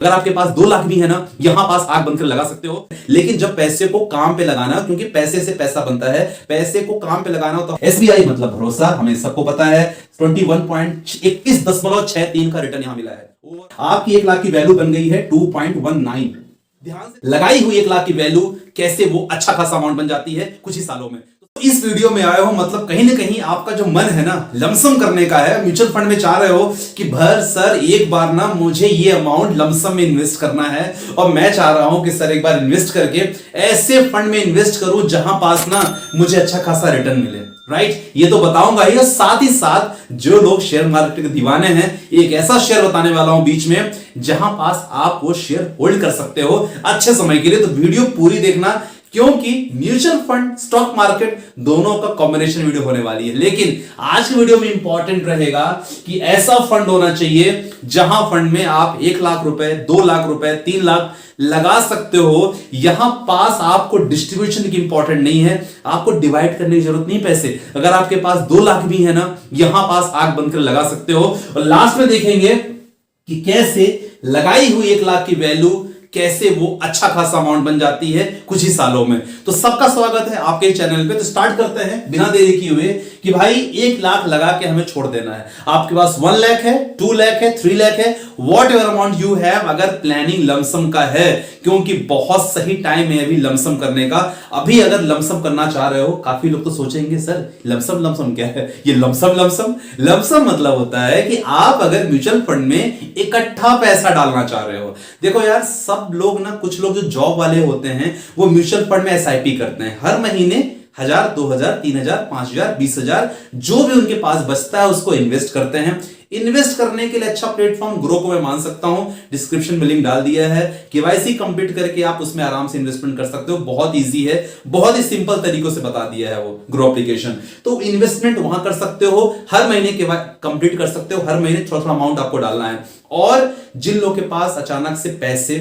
अगर आपके पास 2 लाख भी है ना, यहां पास आंख बंद कर लगा सकते हो। लेकिन जब पैसे को काम पे लगाना, क्योंकि पैसे से पैसा बनता है, पैसे को काम पे लगाना हो तो एसबीआई मतलब भरोसा, हमें सबको पता है 21.61.63 का रिटर्न यहां मिला है। आपकी 1 लाख की वैल्यू बन गई है 2.19। ध्यान से लगाई हुई 1 लाख की वैल्यू कैसे वो अच्छा खासा अमाउंट बन जाती है कुछ ही सालों में। तो इस वीडियो में आए हो मतलब कहीं ना कहीं आपका जो मन है ना लमसम करने का है, म्यूचुअल फंड में चाह रहे हो कि भर सर एक बार ना मुझे ये अमाउंट लमसम में इन्वेस्ट करना है, और मैं चाह रहा हूं कि सर एक बार इन्वेस्ट करके ऐसे फंड में इन्वेस्ट करूं जहां पास ना मुझे अच्छा खासा रिटर्न मिले। राइट, ये तो बताऊंगा ही, और साथ ही साथ जो लोग शेयर मार्केट के दीवाने हैं, एक ऐसा शेयर बताने वाला हूं बीच में जहां पास आप वो शेयर होल्ड कर सकते हो अच्छे समय के लिए। तो वीडियो पूरी देखना, क्योंकि म्यूचुअल फंड स्टॉक मार्केट दोनों का कॉम्बिनेशन वीडियो होने वाली है। लेकिन आज की वीडियो में इंपॉर्टेंट रहेगा कि ऐसा फंड होना चाहिए जहां फंड में आप 1 लाख रुपए, 2 लाख रुपए, 3 लाख लगा सकते हो। यहां पास आपको डिस्ट्रीब्यूशन की इंपॉर्टेंट नहीं है, आपको डिवाइड करने की जरूरत नहीं पैसे। अगर आपके पास 2 लाख भी है ना, यहां पास आंख बंद कर लगा सकते हो। और लास्ट में देखेंगे कि कैसे लगाई हुई 1 लाख की वैल्यू कैसे वो अच्छा खासा अमाउंट बन जाती है कुछ ही सालों में। तो सबका स्वागत है आपके चैनल पे। तो स्टार्ट करते हैं बिना देरी किए हुए कि भाई 1 लाख लगा के हमें छोड़ देना है। आपके पास 1 लाख है, 2 लाख है, 3 लाख है, what ever amount you have, अगर प्लानिंग लमसम का है, क्योंकि बहुत सही टाइम है अभी लमसम करने का। अभी अगर लमसम करना चाह रहे हो, काफी लोग तो सोचेंगे सर लमसम लमसम क्या है, ये लमसम लमसम लमसम मतलब होता है कि आप अगर म्यूचुअल फंड में इकट्ठा पैसा डालना चाह रहे हो। देखो यार, सब लोग ना, कुछ लोग जो जॉब वाले होते हैं वो म्यूचुअल फंड में एसआईपी करते हैं, हर महीने 1000, 2000, 3000, 5000, 20000 जो भी उनके पास बचता है उसको इन्वेस्ट करते हैं। इन्वेस्ट करने के लिए अच्छा प्लेटफॉर्म ग्रो को मैं मान सकता हूं, डिस्क्रिप्शन में लिंक डाल दिया है। केवाईसी कंप्लीट करके आप उसमें आराम से इन्वेस्टमेंट कर सकते हो, बहुत इजी है, बहुत ही सिंपल तरीकों से बता दिया है वो ग्रो एप्लीकेशन। तो इन्वेस्टमेंट वहां कर सकते हो, हर महीने के बाद कंप्लीट कर सकते हो, हर महीने थोड़ा थोड़ा अमाउंट आपको डालना है। और जिन लोगों के पास अचानक से पैसे,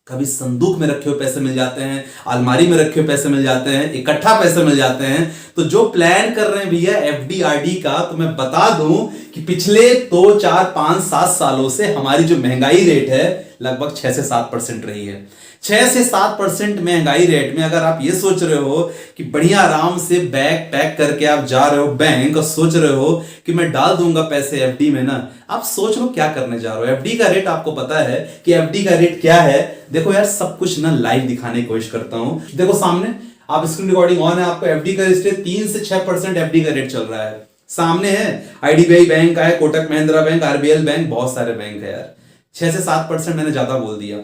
कभी संदूक में रखे हुए पैसे मिल जाते हैं, अलमारी में रखे हुए पैसे मिल जाते हैं, इकट्ठा पैसे मिल जाते हैं, तो जो प्लान कर रहे हैं भैया एफडी आरडी का, तो मैं बता दूं कि पिछले 2, 4, 5, 7 सालों से हमारी जो महंगाई रेट है लगभग 6 से 7% रही है। 6 से 7% महंगाई रेट में अगर आप ये सोच रहे हो कि बढ़िया आराम से बैग पैक करके आप जा रहे हो बैंक और सोच रहे हो कि मैं डाल दूंगा पैसे एफडी में ना, आप सोच लो क्या करने जा रहे हो। एफडी का रेट आपको पता है कि एफडी का रेट क्या है। देखो यार, सब कुछ ना लाइव दिखाने की कोशिश करता हूं। देखो सामने आप स्क्रीन रिकॉर्डिंग ऑन है, आपको एफडी का रेट 3 से 6% एफडी का रेट चल रहा है। सामने है आईडीबीआई बैंक का है, Kotak Mahindra bank, RBL bank, बहुत सारे बैंक है यार। 6 से 7% मैंने ज्यादा बोल दिया,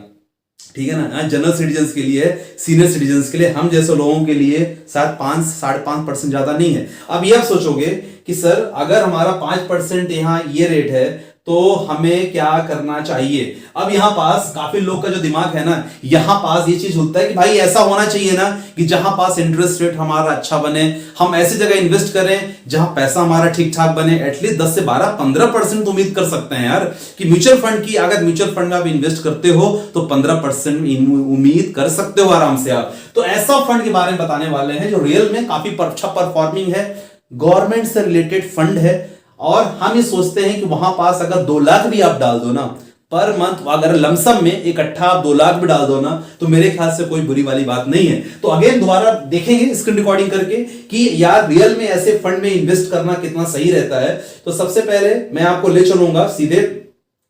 ठीक है ना। जनरल सिटीजन्स के लिए, सीनियर सिटीजन्स के लिए, हम जैसे लोगों के लिए शायद 5 से 5.5% ज्यादा नहीं है। अब ये आप सोचोगे कि सर अगर हमारा 5% यहाँ ये रेट है तो हमें क्या करना चाहिए। अब यहां पास काफी लोग का जो दिमाग है ना, यहां पास ये चीज होता है कि भाई ऐसा होना चाहिए ना कि जहां पास इंटरेस्ट रेट हमारा अच्छा बने, हम ऐसी जगह इन्वेस्ट करें जहां पैसा हमारा ठीक ठाक बने। एटलीस्ट 10 से 12, 15% तो उम्मीद कर सकते हैं यार कि म्यूचुअल फंड की, अगर म्यूचुअल फंड में आप इन्वेस्ट करते हो तो 15% उम्मीद कर सकते हो आराम से आप। तो ऐसा फंड के बारे में बताने वाले हैं जो रियल में काफी अच्छा परफॉर्मिंग है, गवर्नमेंट से रिलेटेड फंड है। और हम ये सोचते हैं कि वहां पास अगर 2 लाख भी आप डाल दो ना पर मंथ, अगर लमसम में इकट्ठा आप 2 लाख भी डाल दो ना, तो मेरे ख्याल से कोई बुरी वाली बात नहीं है। तो अगेन दोबारा देखेंगे स्क्रीन रिकॉर्डिंग करके कि यार रियल में ऐसे फंड में इन्वेस्ट करना कितना सही रहता है। तो सबसे पहले मैं आपको ले चलूंगा सीधे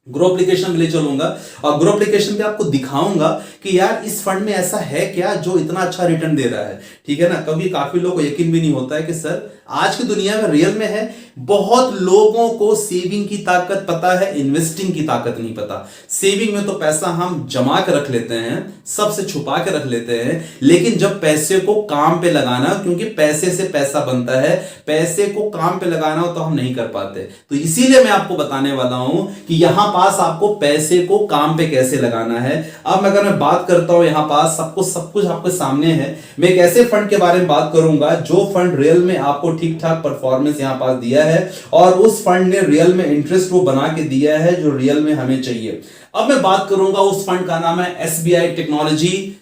ग्रो एप्लीकेशन में ले चलूंगा, और ग्रो एप्लीकेशन पे आपको दिखाऊंगा कि यार इस फंड में ऐसा है क्या जो इतना अच्छा रिटर्न दे रहा है, ठीक है ना। क्योंकि काफी लोगों को यकीन भी नहीं होता है कि सर आज की दुनिया में रियल में है। बहुत लोगों को सेविंग की ताकत पता है, इन्वेस्टिंग की ताकत नहीं पता। सेविंग में तो पैसा हम जमा के रख लेते हैं, सबसे छुपा के रख लेते हैं, लेकिन जब पैसे को काम पे लगाना, क्योंकि पैसे से पैसा बनता है, पैसे को काम पे लगाना हो तो हम नहीं कर पाते। तो इसीलिए मैं आपको बताने वाला हूं कि यहां पास आपको पैसे को काम पे कैसे लगाना है। अब अगर मैं बात करता हूं, यहां पास सब कुछ आपके सामने है। मैं एक ऐसे फंड के बारे में बात करूंगा जो फंड रियल में आपको ठीक ठाक परफॉर्मेंस यहां पास दिया है, और उस फंड ने रियल में इंटरेस्ट वो बना के दिया है जो रियल में हमें चाहिए। अब मैं बात करूंगा उस फंड का नाम है एसबीआई टेक्नोलॉजी।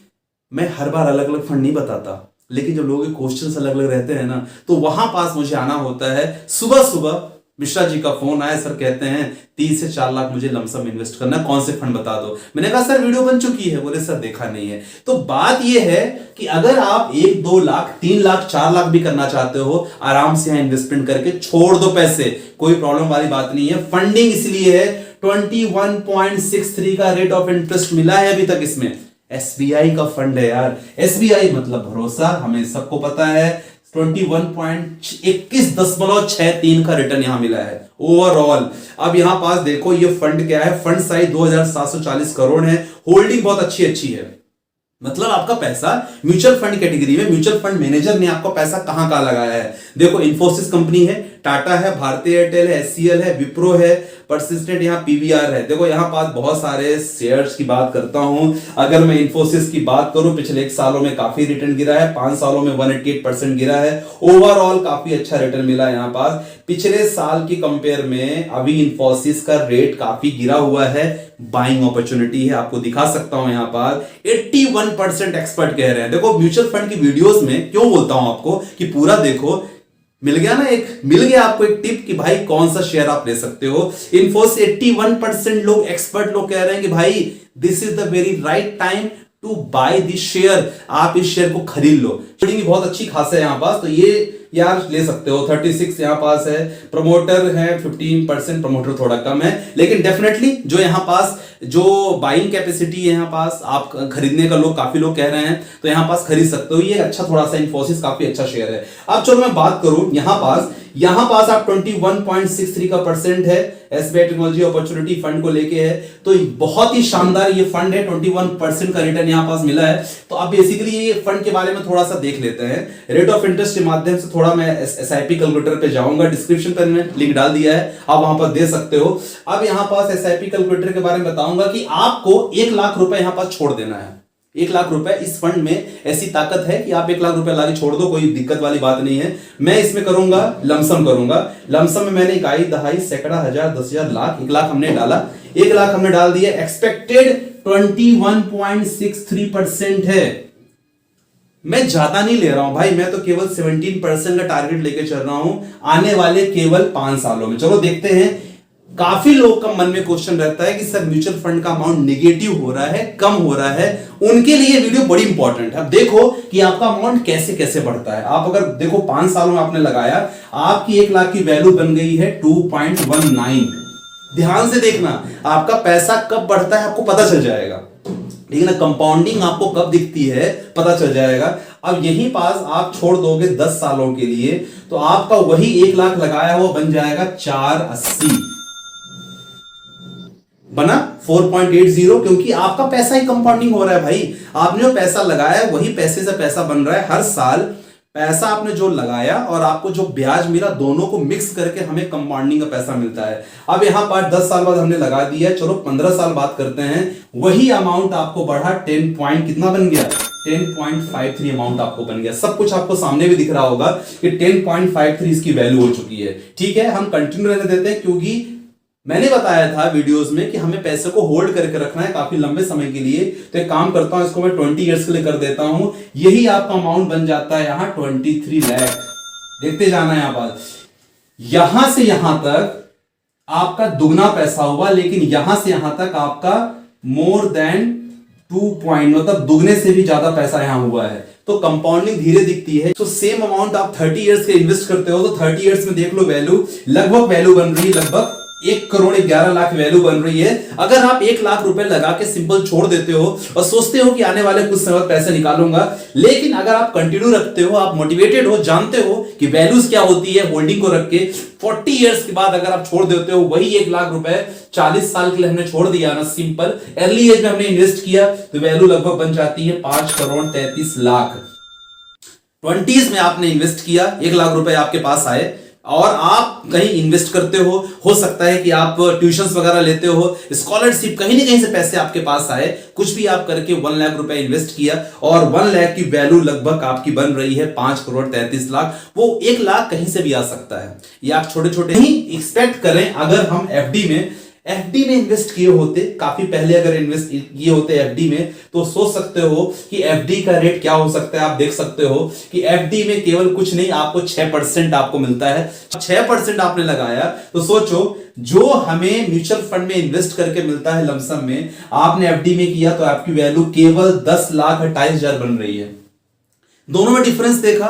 मैं हर बार अलग अलग फंड नहीं बताता, लेकिन जब लोगों के क्वेश्चंस अलग अलग रहते हैं ना, तो वहां पास मुझे आना होता है सुबह सुबह मिश्रा जी का फोन आया, सर कहते हैं 3 से 4 लाख मुझे लमसम इन्वेस्ट करना है, कौन से फंड बता दो। मैंने कहा सर वीडियो बन चुकी है। बोले सर देखा नहीं है। तो बात यह है कि अगर आप 1-2 लाख 3 लाख 4 लाख भी करना चाहते हो, आराम से यहां इन्वेस्टमेंट करके छोड़ दो पैसे, कोई प्रॉब्लम वाली बात नहीं है। फंडिंग इसलिए है 21.63 का रेट ऑफ इंटरेस्ट मिला है अभी तक इसमें। एसबीआई का फंड है यार, एसबीआई मतलब भरोसा, हमें सबको पता है। 21.63 का रिटर्न यहां मिला है ओवरऑल। अब यहां पास देखो ये फंड क्या है, फंड साइज 2740 करोड़ है, होल्डिंग बहुत अच्छी है। मतलब आपका पैसा म्यूचुअल फंड कैटेगरी में, म्यूचुअल फंड मैनेजर ने आपका पैसा कहां लगाया है। देखो इन्फोसिस कंपनी है, टाटा है, भारतीय एयरटेल है, एचसीएल है, विप्रो है, परसिस्टेंट, यहाँ पीवीआर है। देखो यहाँ पास बहुत सारे शेयर्स की बात करता हूं। अगर मैं इन्फोसिस की बात करूं, पिछले 1 सालों में काफी रिटर्न गिरा है, 5 सालों में 188% गिरा है। ओवरऑल काफी अच्छा रिटर्न मिला है यहाँ पास। पिछले साल की कंपेयर में अभी इन्फोसिस का रेट काफी गिरा हुआ है। बाइंग अपॉर्चुनिटी है, आपको दिखा सकता हूं यहाँ पर 81% एक्सपर्ट कह रहे हैं। देखो म्यूचुअल फंड की वीडियोस में क्यों बोलता हूं आपको कि पूरा देखो, मिल गया आपको एक टिप कि भाई कौन सा शेयर आप ले सकते हो। इन्फोसिस 81% लोग, एक्सपर्ट लोग कह रहे हैं कि भाई this is the very right time to buy this share, आप इस शेयर को खरीद लो। ट्रेडिंग बहुत अच्छी खास है यहाँ पास, तो ये यार ले सकते हो। 36 यहाँ पास है, प्रमोटर है 15%, प्रमोटर थोड़ा कम है, लेकिन डेफिनेटली जो यहाँ पास जो बाइंग कैपेसिटी है यहाँ पास, आप खरीदने का लोग काफी लोग कह रहे हैं, तो यहाँ पास खरीद सकते हो। ये अच्छा थोड़ा सा इन्फोसिस काफी अच्छा शेयर है। अब चलो मैं बात करूं यहाँ पास आप 21.63 का परसेंट है, एसबीआई टेक्नोलॉजी अपॉर्चुनिटी फंड को लेके है, तो बहुत ही शानदार ये फंड है। 21% का रिटर्न यहाँ पास मिला है। तो अब बेसिकली ये फंड के बारे में थोड़ा सा देख लेते हैं। रेट ऑफ इंटरेस्ट के माध्यम से थोड़ा मैं एसआईपी कैलकुलेटर पे जाऊंगा, डिस्क्रिप्शन पर मैंने लिंक डाल दिया है, आप वहां पर दे सकते हो। अब यहाँ पास एसआईपी कैलकुलेटर के बारे में बताऊंगा कि आपको 1 लाख रुपए यहाँ पास छोड़ देना है। 1 लाख रुपए इस फंड में ऐसी ताकत है कि आप 1 लाख रुपए लाके छोड़ दो, कोई दिक्कत वाली बात नहीं है। मैं इसमें करूंगा लमसम लमसम में मैंने इकाई, दहाई, सैकड़ा, हजार, 10,000, लाख, 1 लाख हमने डाला, 1 लाख हमने डाल दिया। एक्सपेक्टेड 21.63% है। मैं ज्यादा नहीं ले रहा हूं भाई, मैं तो केवल 17% का टारगेट लेके चल रहा हूं आने वाले केवल 5 सालों में। चलो देखते हैं। काफी लोग का मन में क्वेश्चन रहता है कि सर म्यूचुअल फंड का अमाउंट नेगेटिव हो रहा है, कम हो रहा है, उनके लिए वीडियो बड़ी इंपॉर्टेंट है। अब देखो कि आपका अमाउंट कैसे कैसे बढ़ता है। आप अगर देखो 5 सालों में आपने लगाया, आपकी 1 लाख की वैल्यू बन गई है 2.19। ध्यान से देखना, आपका पैसा कब बढ़ता है आपको पता चल जाएगा, लेकिन कंपाउंडिंग आपको कब दिखती है पता चल जाएगा। अब यहीं पास आप छोड़ दोगे 10 सालों के लिए, तो आपका वही 1 लाख लगाया हुआ बन जाएगा 480, बना 4.80, क्योंकि आपका पैसा ही कंपाउंडिंग हो रहा है भाई। आपने जो पैसा लगाया है वही पैसे से पैसा बन रहा है। हर साल पैसा आपने जो लगाया और आपको जो ब्याज मिला, दोनों को मिक्स करके हमें कंपाउंडिंग का पैसा मिलता है। अब यहां पर 10 साल बाद हमने लगा दिया, चलो 15 साल बात करते हैं, वही अमाउंट आपको बढ़ा 10 पॉइंट कितना बन गया, 10.53 अमाउंट आपको बन गया। सब कुछ आपको सामने भी दिख रहा होगा कि 10.53 इसकी वैल्यू हो चुकी है। ठीक है, हम कंटिन्यू रहने देते हैं, क्योंकि मैंने बताया था वीडियोस में कि हमें पैसे को होल्ड करके रखना है काफी लंबे समय के लिए। तो एक काम करता हूं, इसको मैं 20 इयर्स के लिए कर देता हूं। यही आपका अमाउंट बन जाता है यहां 23 लाख। देखते जाना है यहां पर, यहां से यहां तक आपका दुगना पैसा हुआ, लेकिन यहां से यहां तक आपका मोर देन 2 पॉइंट, मतलब दुगने से भी ज्यादा पैसा यहां हुआ है। तो कंपाउंडिंग धीरे दिखती है। तो सेम अमाउंट आप 30 इयर्स के इन्वेस्ट करते हो, तो 30 इयर्स में देख लो वैल्यू, लगभग वैल्यू बन रही है लगभग 1,11,00,000 वैल्यू बन रही है। अगर आप 1 लाख रुपए लगा के सिंपल छोड़ देते हो और सोचते हो कि आने वाले कुछ समय पैसे निकालूंगा, लेकिन अगर आप कंटिन्यू रखते हो, आप मोटिवेटेड हो, जानते हो कि वैल्यूज क्या होती है, होल्डिंग को रख के 40 इयर्स के बाद अगर आप छोड़ देते हो वही 1 लाख रुपए, 40 साल के लिए हमने छोड़ दिया ना, सिंपल अर्ली एज में हमने इन्वेस्ट किया, तो वैल्यू लगभग बन जाती है 5,33,00,000। 20s में आपने इन्वेस्ट किया, 1 लाख रुपए आपके पास आए, और आप कहीं इन्वेस्ट करते हो सकता है कि आप ट्यूशंस वगैरह लेते हो, स्कॉलरशिप, कहीं ना कहीं से पैसे आपके पास आए, कुछ भी आप करके 1 लाख रुपए इन्वेस्ट किया, और 1 लाख की वैल्यू लगभग आपकी बन रही है 5,33,00,000। वो 1 लाख कहीं से भी आ सकता है। ये आप छोटे छोटे ही एक्सपेक्ट करें। अगर हम एफडी में एफडी में इन्वेस्ट किए होते, काफी पहले अगर इन्वेस्ट किए होते एफडी में, तो सोच सकते हो कि एफडी का रेट क्या हो सकता है। आप देख सकते हो कि एफडी में केवल कुछ नहीं, आपको 6% आपको मिलता है। 6% आपने लगाया तो सोचो, जो हमें म्यूचुअल फंड में इन्वेस्ट करके मिलता है लमसम में, आपने एफडी में किया तो आपकी वैल्यू केवल 10,28,000 बन रही है। दोनों में डिफरेंस देखा।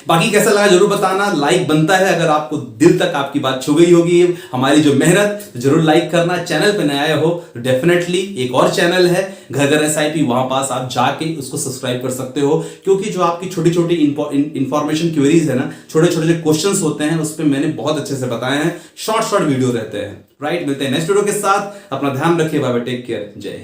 बाकी कैसा लगा जरूर बताना, लाइक बनता है अगर आपको दिल तक आपकी बात छू गई होगी हमारी जो मेहनत, तो जरूर लाइक करना। चैनल पे नए आए हो तो डेफिनेटली एक और चैनल है घर घर एसआईपी, वहां पास आप जाके उसको सब्सक्राइब कर सकते हो, क्योंकि जो आपकी छोटी छोटी इंफॉर्मेशन क्वेरीज है ना, छोटे छोटे जो क्वेश्चंस होते हैं, उस पर मैंने बहुत अच्छे से बताए हैं। शॉर्ट वीडियो रहते हैं। राइट, मिलते हैं नेक्स्ट वीडियो के साथ। अपना ध्यान रखिए, बाय बाय, टेक केयर, जय हिंद।